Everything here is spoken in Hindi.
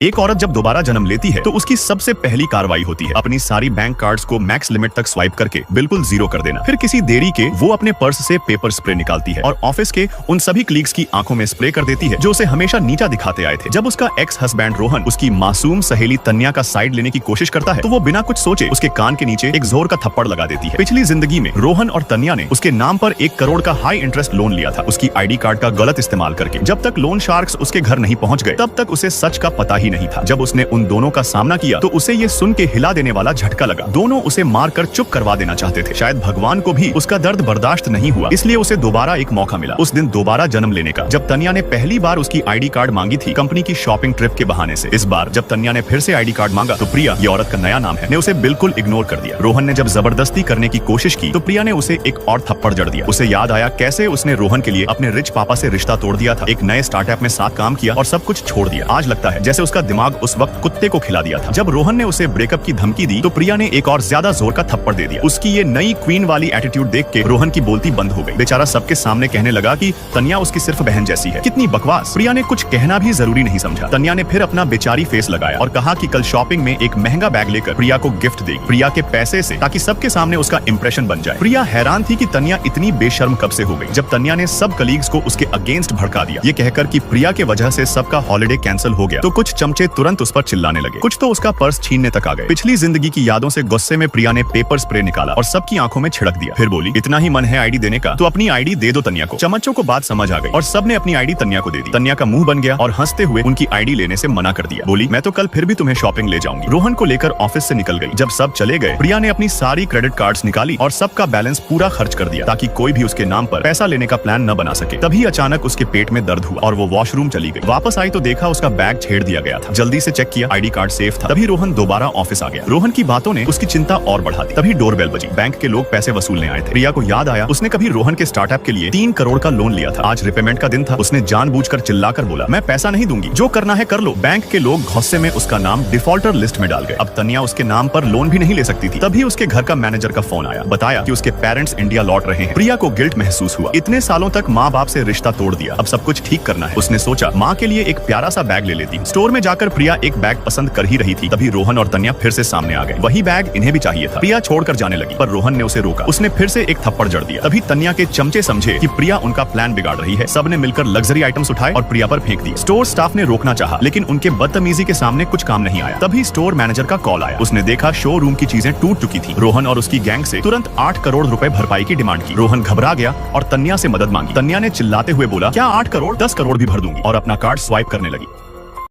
एक औरत जब दोबारा जन्म लेती है तो उसकी सबसे पहली कार्रवाई होती है अपनी सारी बैंक कार्ड्स को मैक्स लिमिट तक स्वाइप करके बिल्कुल जीरो कर देना। फिर किसी देरी के वो अपने पर्स से पेपर स्प्रे निकालती है और ऑफिस के उन सभी कलीग्स की आंखों में स्प्रे कर देती है जो उसे हमेशा नीचा दिखाते आए थे। जब उसका एक्स हस्बैंड रोहन उसकी मासूम सहेली तन्या का साइड लेने की कोशिश करता है तो वो बिना कुछ सोचे उसके कान के नीचे एक जोर का थप्पड़ लगा देती है। पिछली जिंदगी में रोहन और तन्या ने उसके नाम पर 1 करोड़ का हाई इंटरेस्ट लोन लिया था उसकी आईडी कार्ड का गलत इस्तेमाल करके। जब तक लोन शार्क्स उसके घर नहीं पहुंच गए तब तक उसे सच का पता ही नहीं था। जब उसने उन दोनों का सामना किया तो उसे ये सुन के हिला देने वाला झटका लगा। दोनों उसे मारकर चुप करवा देना चाहते थे। शायद भगवान को भी उसका दर्द बर्दाश्त नहीं हुआ, इसलिए उसे दोबारा एक मौका मिला उस दिन दोबारा जन्म लेने का, जब तन्या ने पहली बार उसकी आईडी कार्ड मांगी थी कंपनी की शॉपिंग ट्रिप के बहाने से। इस बार जब तन्या ने फिर से आईडी कार्ड मांगा तो प्रिया, ये औरत का नया नाम है, ने उसे बिल्कुल इग्नोर कर दिया। रोहन ने जब जबरदस्ती करने की कोशिश की तो प्रिया ने उसे एक और थप्पड़ जड़ दिया। उसे याद आया कैसे उसने रोहन के लिए अपने रिच पापा से रिश्ता तोड़ दिया था, एक नए स्टार्टअप में साथ काम किया और सब कुछ छोड़ दिया। आज लगता है जैसे उसका दिमाग उस वक्त कुत्ते को खिला दिया था। जब रोहन ने उसे ब्रेकअप की धमकी दी तो प्रिया ने एक और ज्यादा जोर का थप्पड़ दे दिया। उसकी ये नई क्वीन वाली एटीट्यूड देख के रोहन की बोलती बंद हो गई। बेचारा सबके सामने कहने लगा कि तन्या उसकी सिर्फ बहन जैसी है। कितनी बकवास। प्रिया ने कुछ कहना भी जरूरी नहीं समझा। तन्या ने फिर अपना बेचारी फेस लगाया और कहा कि कल शॉपिंग में एक महंगा बैग लेकर प्रिया को गिफ्ट देगी, प्रिया के पैसे से, ताकि सबके सामने उसका इंप्रेशन बन जाए। प्रिया हैरान थी कि तन्या इतनी बेशर्म कब से हो गई। जब तन्या ने सब कलीग्स को उसके अगेंस्ट भड़का दिया, ये कहकर कि प्रिया के वजह से सबका हॉलिडे कैंसिल हो गया, तो कुछ चमचे तुरंत उस पर चिल्लाने लगे। कुछ तो उसका पर्स छीनने तक आ गए। पिछली जिंदगी की यादों से गुस्से में प्रिया ने पेपर स्प्रे निकाला और सबकी आंखों में छिड़क दिया। फिर बोली, इतना ही मन है आईडी देने का तो अपनी आईडी दे दो तन्या को। चमच्चों को बात समझ आ गई और सबने अपनी आईडी तन्या को दे दी। तन्या का मुंह बन गया और हंसते हुए उनकी आईडी लेने से मना कर दिया। बोली, मैं तो कल फिर भी तुम्हें शॉपिंग ले जाऊंगी। रोहन को लेकर ऑफिस से निकल गई। जब सब चले गए प्रिया ने अपनी सारी क्रेडिट कार्ड्स निकाली और सबका बैलेंस पूरा खर्च कर दिया ताकि कोई भी उसके नाम पर पैसा लेने का प्लान न बना सके। तभी अचानक उसके पेट में दर्द हुआ और वो वॉशरूम चली गई। वापस आई तो देखा उसका बैग छेड़ दिया गया था। जल्दी से चेक किया, आईडी कार्ड सेफ था। तभी रोहन दोबारा ऑफिस आ गया। रोहन की बातों ने उसकी चिंता और बढ़ा दी। तभी डोरबेल बजी। बैंक के लोग पैसे वसूलने आए थे। प्रिया को याद आया उसने कभी रोहन के स्टार्टअप के लिए 3 करोड़ का लोन लिया था। आज रिपेमेंट का दिन था। उसने जानबूझकर चिल्लाकर बोला, मैं पैसा नहीं दूंगी, जो करना है कर लो। बैंक के लोग गुस्से में उसका नाम डिफॉल्टर लिस्ट में डाल गए। अब तन्या उसके नाम पर लोन भी नहीं ले सकती थी। तभी उसके घर का मैनेजर का फोन आया, बताया कि उसके पेरेंट्स इंडिया लौट रहे हैं। प्रिया को गिल्ट महसूस हुआ। इतने सालों तक माँ बाप से रिश्ता तोड़ दिया, अब सब कुछ ठीक करना है। उसने सोचा माँ के लिए एक प्यारा सा बैग ले लेती। स्टोर में जाकर प्रिया एक बैग पसंद कर ही रही थी, तभी रोहन और तन्या फिर से सामने आ गए। वही बैग इन्हें भी चाहिए था। प्रिया छोड़कर जाने लगी पर रोहन ने उसे रोका। उसने फिर से एक थप्पड़ जड़ दिया। तभी तन्या के चमचे समझे कि प्रिया उनका प्लान बिगाड़ रही है। सबने मिलकर लग्जरी आइटम्स उठाए और प्रिया पर फेंक दिए। स्टोर स्टाफ ने रोकना चाहा लेकिन उनके बदतमीजी के सामने कुछ काम नहीं आया। तभी स्टोर मैनेजर का कॉल आया। उसने देखा शोरूम की चीजें टूट चुकी थी। रोहन और उसकी गैंग से तुरंत 8 करोड़ रुपए भरपाई की डिमांड की। रोहन घबरा गया और तन्या से मदद मांगी। तन्या ने चिल्लाते हुए बोला, क्या 8 करोड़, 10 करोड़ भी भर दूंगी, और अपना कार्ड स्वाइप करने लगी।